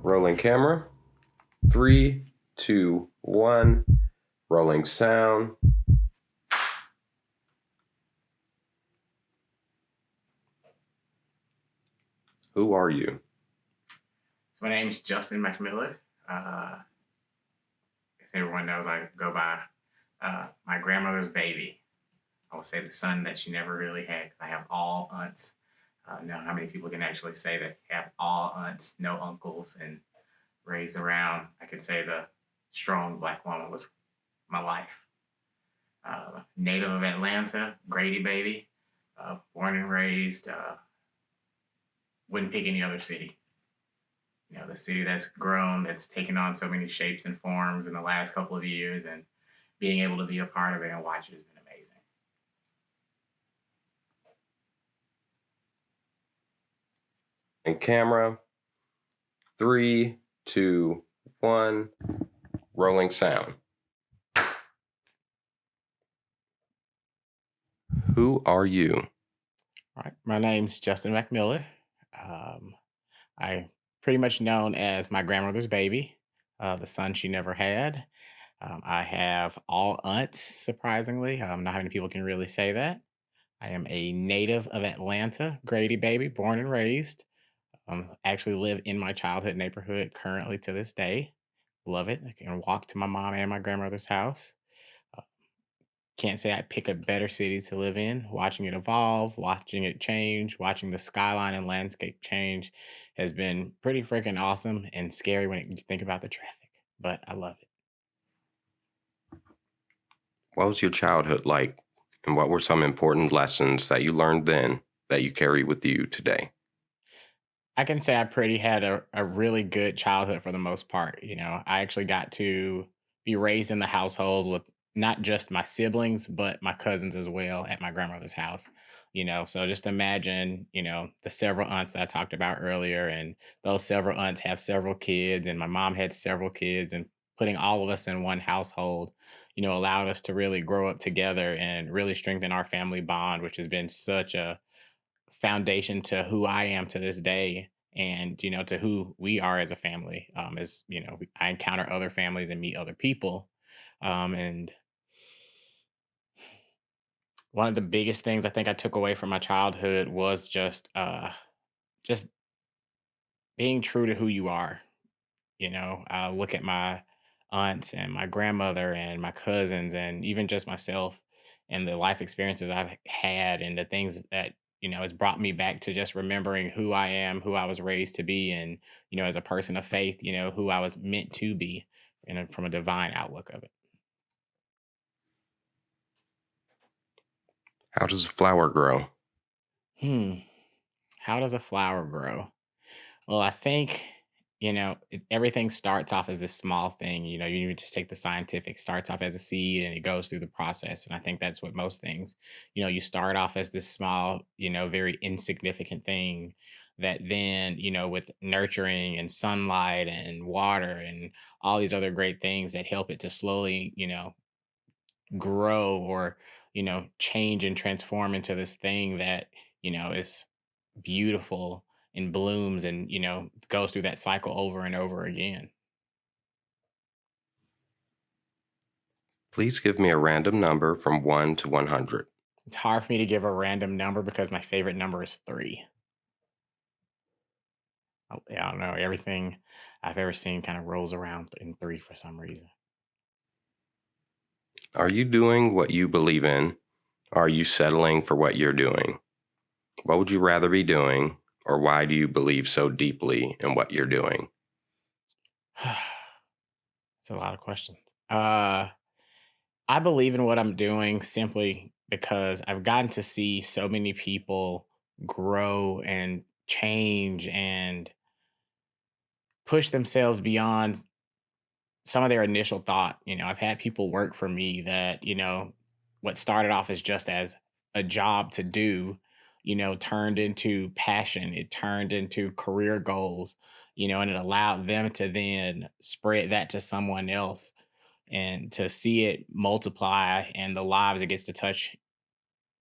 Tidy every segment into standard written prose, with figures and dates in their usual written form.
Rolling camera. 3, 2, 1. Rolling sound. Who are you? So my name's Justin McMillan. As everyone knows, I go by my grandmother's baby. I will say the son that she never really had because I have all aunts. Now, how many people can actually say that they have all aunts, no uncles, and raised around? I could say the strong black woman was my life. Native of Atlanta, Grady baby, born and raised. Wouldn't pick any other city. The city that's grown, that's taken on so many shapes and forms in the last couple of years, and being able to be a part of it and watch it has been amazing. And camera. 3, 2, 1. Rolling sound. Who are you? All right, my name's Justin McMillan. Um, I pretty much known as my grandmother's baby, the son she never had. I have all aunts, surprisingly. Not many people can really say that. I am a native of Atlanta, Grady baby, born and raised. Actually live in my childhood neighborhood currently to this day. Love it. I can walk to my mom and my grandmother's house. Uh, Can't say I pick a better city to live in. Watching it evolve, watching it change, watching the skyline and landscape change has been pretty freaking awesome and scary when you think about the traffic. But I love it. What was your childhood like? And what were some important lessons that you learned then that you carry with you today? I can say I pretty had a really good childhood for the most part. I actually got to be raised in the household with not just my siblings, but my cousins as well at my grandmother's house. So just imagine, the several aunts that I talked about earlier, and those several aunts have several kids, and my mom had several kids, and putting all of us in one household, allowed us to really grow up together and really strengthen our family bond, which has been such a foundation to who I am to this day, and to who we are as a family. As I encounter other families and meet other people, and one of the biggest things I think I took away from my childhood was just being true to who you are. I look at my aunts and my grandmother and my cousins and even just myself and the life experiences I've had and the things that has brought me back to just remembering who I am, who I was raised to be, and as a person of faith, who I was meant to be, from a divine outlook of it. How does a flower grow? Hmm. How does a flower grow? Well, I think, everything starts off as this small thing. You even just take the scientific, starts off as a seed and it goes through the process. And I think that's what most things, you start off as this small, very insignificant thing that then, with nurturing and sunlight and water and all these other great things that help it to slowly, grow or, change and transform into this thing that, is beautiful and blooms and goes through that cycle over and over again. Please give me a random number from 1 to 100. It's hard for me to give a random number because my favorite number is three. Yeah, I don't know, everything I've ever seen kind of rolls around in three for some reason. Are you doing what you believe in? Or are you settling for what you're doing? What would you rather be doing? Or why do you believe so deeply in what you're doing? It's a lot of questions. uh I believe in what I'm doing simply because I've gotten to see so many people grow and change and push themselves beyond some of their initial thought. I've had people work for me that, what started off as just as a job to do, turned into passion. It turned into career goals, and it allowed them to then spread that to someone else and to see it multiply and the lives it gets to touch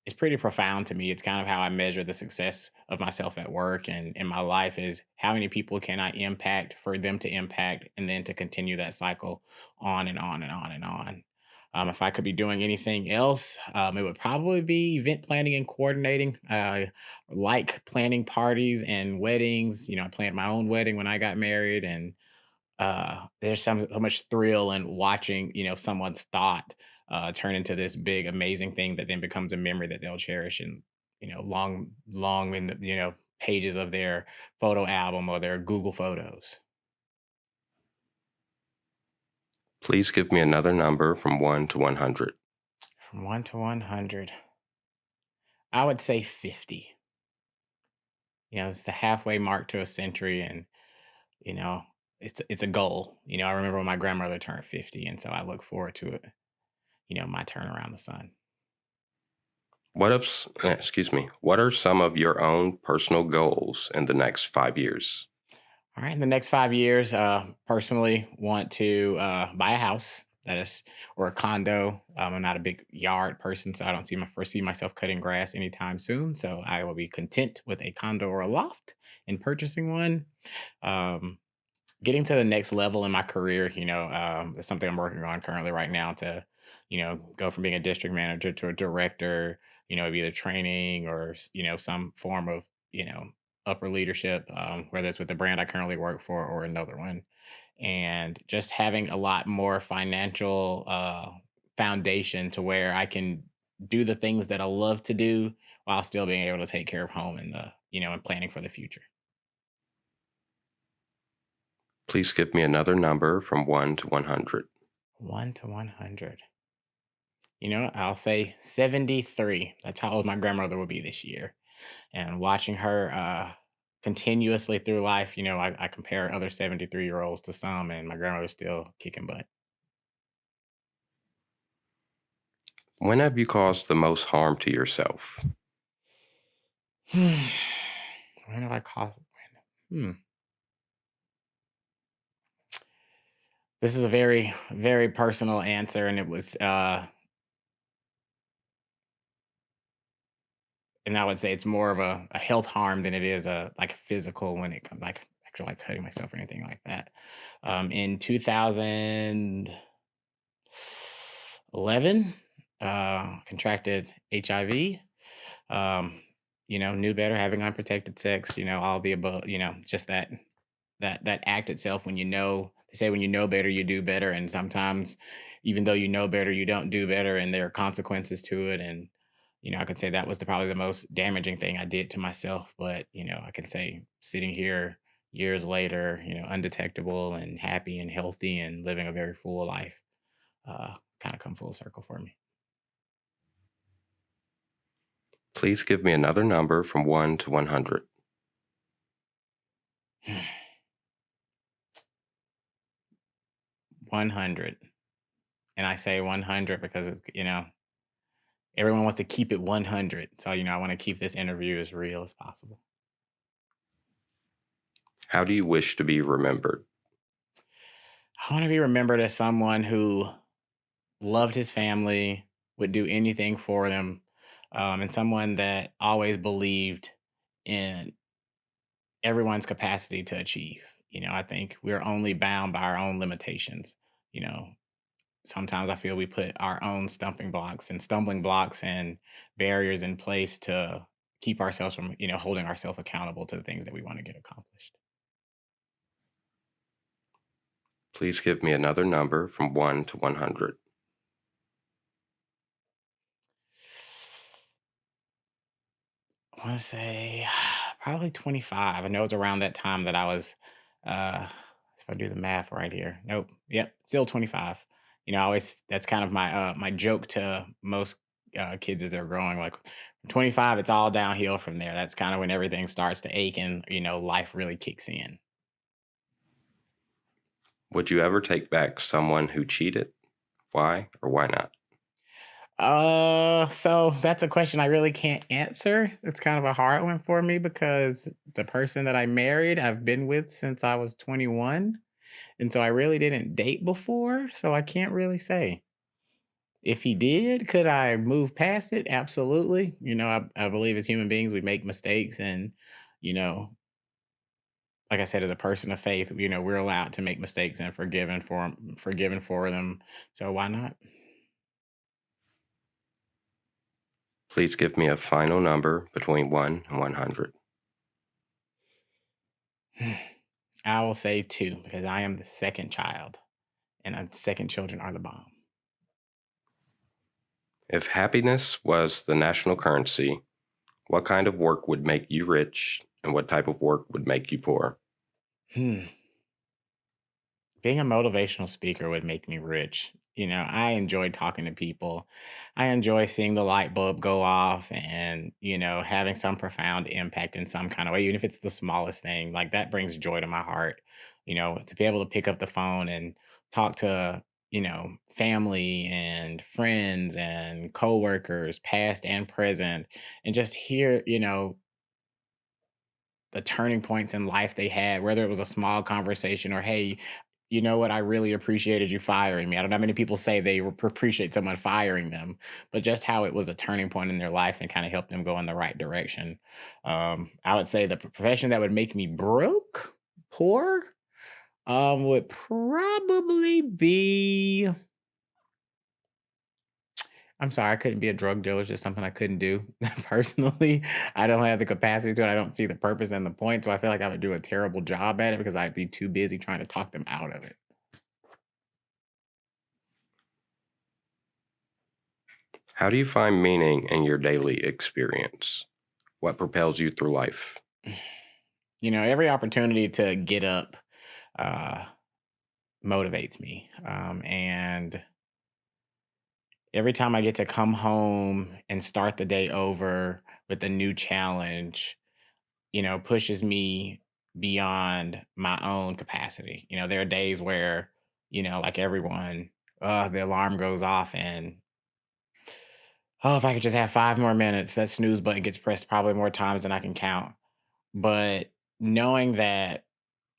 it's pretty profound to me. It's kind of how I measure the success of myself at work and in my life is how many people can I impact for them to impact and then to continue that cycle on and on and on and on. If I could be doing anything else, it would probably be event planning and coordinating. Like planning parties and weddings. I planned my own wedding when I got married, and there's so much thrill in watching, someone's thought turn into this big, amazing thing that then becomes a memory that they'll cherish and, long, long in the, pages of their photo album or their Google Photos. Please give me another number from 1 to 100. From 1 to 100, I would say 50. It's the halfway mark to a century, and you know, it's a goal. I remember when my grandmother turned 50, and so I look forward to it. My turn around the sun. Excuse me, what are some of your own personal goals in the next 5 years? All right, in the next 5 years, personally, want to buy a house that is or a condo. I'm not a big yard person, so I don't foresee myself cutting grass anytime soon. So I will be content with a condo or a loft and purchasing one. Um, Getting to the next level in my career, is something I'm working on currently right now to, go from being a district manager to a director, of either training or, some form of, upper leadership, whether it's with the brand I currently work for or another one. And just having a lot more financial foundation to where I can do the things that I love to do while still being able to take care of home and and planning for the future. Please give me another number from 1 to 100. 1 to 100. I'll say 73. That's how old my grandmother will be this year. And watching her continuously through life, I compare other 73-year-olds to some, and my grandmother's still kicking butt. When have you caused the most harm to yourself? When have I caught? Hmm. This is a very, very personal answer, and and I would say it's more of a health harm than it is a like physical when it comes like actually like cutting myself or anything like that. In 2011, contracted HIV. Um, knew better, having unprotected sex. All the above. Just that act itself. When they say when you know better, you do better, and sometimes even though you know better, you don't do better, and there are consequences to it. And I could say that was probably the most damaging thing I did to myself. But I can say sitting here years later, undetectable and happy and healthy and living a very full life, kind of come full circle for me. Please give me another number from 1 to 100. Hmm. 100. And I say 100 because everyone wants to keep it 100. So, I want to keep this interview as real as possible. How do you wish to be remembered? I want to be remembered as someone who loved his family, would do anything for them, and someone that always believed in everyone's capacity to achieve. I think we're only bound by our own limitations. You know, Sometimes I feel we put our own stumbling blocks and barriers in place to keep ourselves from, holding ourselves accountable to the things that we want to get accomplished. Please give me another number from 1 to 100. I want to say probably 25. I know it's around that time that I was, if I do the math right here. Nope. Yep. Still 25. I always, that's kind of my joke to most kids as they're growing. Like 25, it's all downhill from there. That's kind of when everything starts to ache and, life really kicks in. Would you ever take back someone who cheated? Why or why not? So that's a question I really can't answer. It's kind of a hard one for me because the person that I married, I've been with since I was 21. And so I really didn't date before. So I can't really say. If he did, could I move past it? Absolutely. I believe as human beings, we make mistakes. And, you know, like I said, as a person of faith, we're allowed to make mistakes and forgiven for them. So why not? Please give me a final number between 1 and 100. I will say two because I am the second child, and second children are the bomb. If happiness was the national currency, what kind of work would make you rich and what type of work would make you poor? Hmm. Being a motivational speaker would make me rich. I enjoy talking to people. I enjoy seeing the light bulb go off and, having some profound impact in some kind of way, even if it's the smallest thing. Like that brings joy to my heart. To be able to pick up the phone and talk to, family and friends and coworkers, past and present, and just hear, the turning points in life they had, whether it was a small conversation or, hey, you know what? I really appreciated you firing me. I don't know how many people say they appreciate someone firing them, but just how it was a turning point in their life and kind of helped them go in the right direction. I would say the profession that would make me broke, poor, would probably be. I'm sorry, I couldn't be a drug dealer. It's just something I couldn't do personally. I don't have the capacity to it. I don't see the purpose and the point. So I feel like I would do a terrible job at it because I'd be too busy trying to talk them out of it. How do you find meaning in your daily experience? What propels you through life? Every opportunity to get up uh, motivates me. And every time I get to come home and start the day over with a new challenge, pushes me beyond my own capacity. There are days where, like everyone, the alarm goes off and, oh, if I could just have 5 more minutes, that snooze button gets pressed probably more times than I can count. But knowing that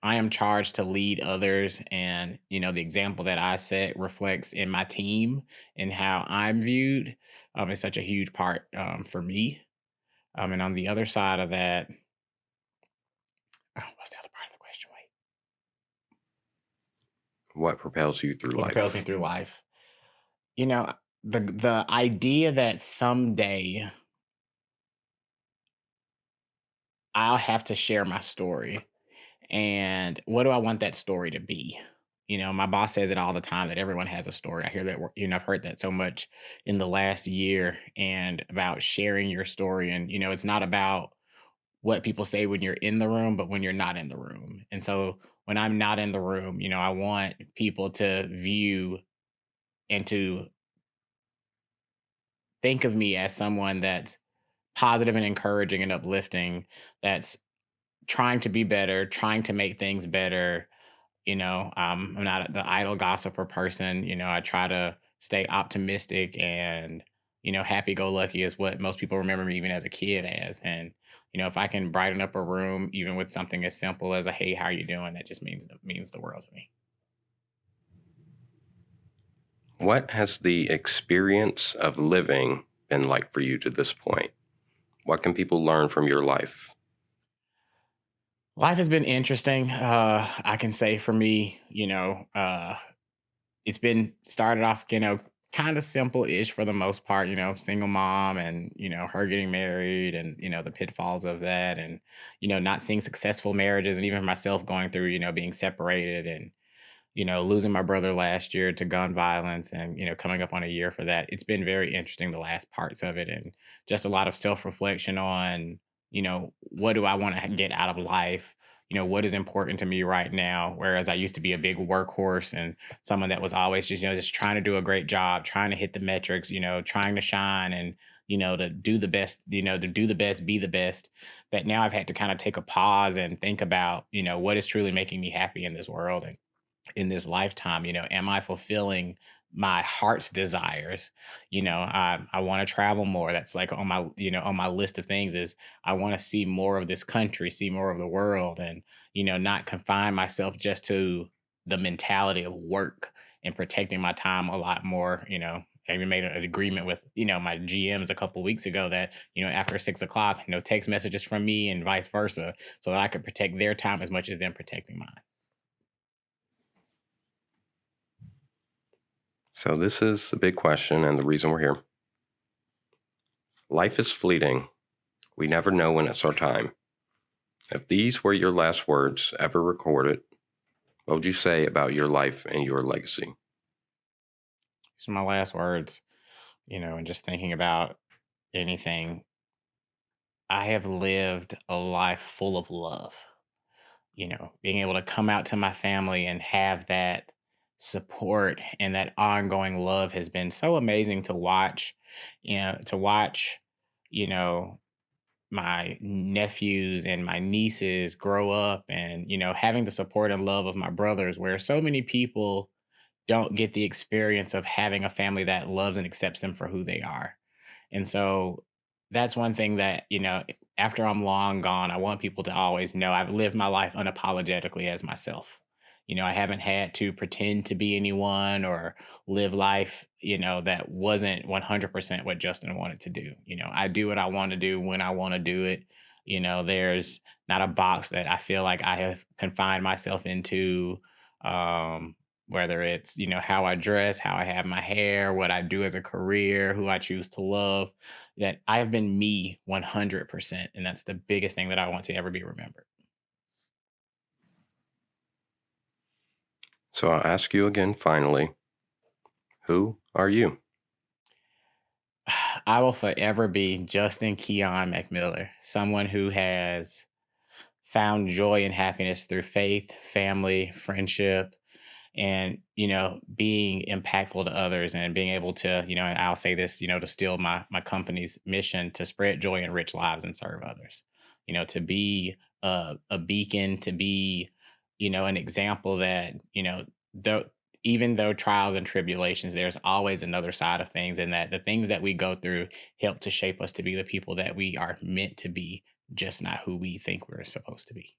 I am charged to lead others and, the example that I set reflects in my team and how I'm viewed is such a huge part for me. And on the other side of that, oh, what's the other part of the question? Wait. What propels you through What propels me life? through life. You know, the idea that someday I'll have to share my story. And what do I want that story to be? My boss says it all the time that everyone has a story. I hear that, I've heard that so much in the last year and about sharing your story. And, it's not about what people say when you're in the room, but when you're not in the room. And so when I'm not in the room, I want people to view and to think of me as someone that's positive and encouraging and uplifting, that's trying to be better, trying to make things better. I'm not the idle gossiper person. I try to stay optimistic and, happy go lucky is what most people remember me even as a kid as. And, if I can brighten up a room, even with something as simple as a, hey, how you doing? That just means the world to me. What has the experience of living been like for you to this point? What can people learn from your life? Life has been interesting. I can say for me, it's been started off, kind of simple-ish for the most part, single mom and, her getting married and, the pitfalls of that and, not seeing successful marriages and even myself going through, being separated and, losing my brother last year to gun violence and, coming up on a year for that. It's been very interesting, the last parts of it, and just a lot of self-reflection on, what do I want to get out of life? What is important to me right now? Whereas I used to be a big workhorse and someone that was always just, just trying to do a great job, trying to hit the metrics, trying to shine and, to do the best, to do the best, be the best. That now I've had to kind of take a pause and think about, what is truly making me happy in this world and in this lifetime. Am I fulfilling my heart's desires? I want to travel more. That's like on my, on my list of things is I want to see more of this country, see more of the world, and, not confine myself just to the mentality of work and protecting my time a lot more, I even made an agreement with, my GMs a couple weeks ago that, after 6 o'clock, no text messages from me and vice versa, so that I could protect their time as much as them protecting mine. So, this is the big question and the reason we're here. Life is fleeting. We never know when it's our time. If these were your last words ever recorded, what would you say about your life and your legacy? These are my last words, and just thinking about anything. I have lived a life full of love. Being able to come out to my family and have that support and that ongoing love has been so amazing to watch. To watch, you know, my nephews and my nieces grow up and, having the support and love of my brothers, where so many people don't get the experience of having a family that loves and accepts them for who they are. And so that's one thing that, after I'm long gone, I want people to always know I've lived my life unapologetically as myself. I haven't had to pretend to be anyone or live life, that wasn't 100% what Justin wanted to do. I do what I want to do when I want to do it. There's not a box that I feel like I have confined myself into. Whether it's, how I dress, how I have my hair, what I do as a career, who I choose to love, that I have been me 100%. And that's the biggest thing that I want to ever be remembered. So, I'll ask you again finally, who are you? I will forever be Justin Keon McMiller, someone who has found joy and happiness through faith, family, friendship, and being impactful to others and being able to, and I'll say this, to steal my company's mission to spread joy, enrich lives, and serve others. To be a beacon, to be an example that though even though trials and tribulations, there's always another side of things, and that the things that we go through help to shape us to be the people that we are meant to be, just not who we think we're supposed to be.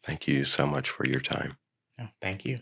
Thank you so much for your time. Oh, thank you.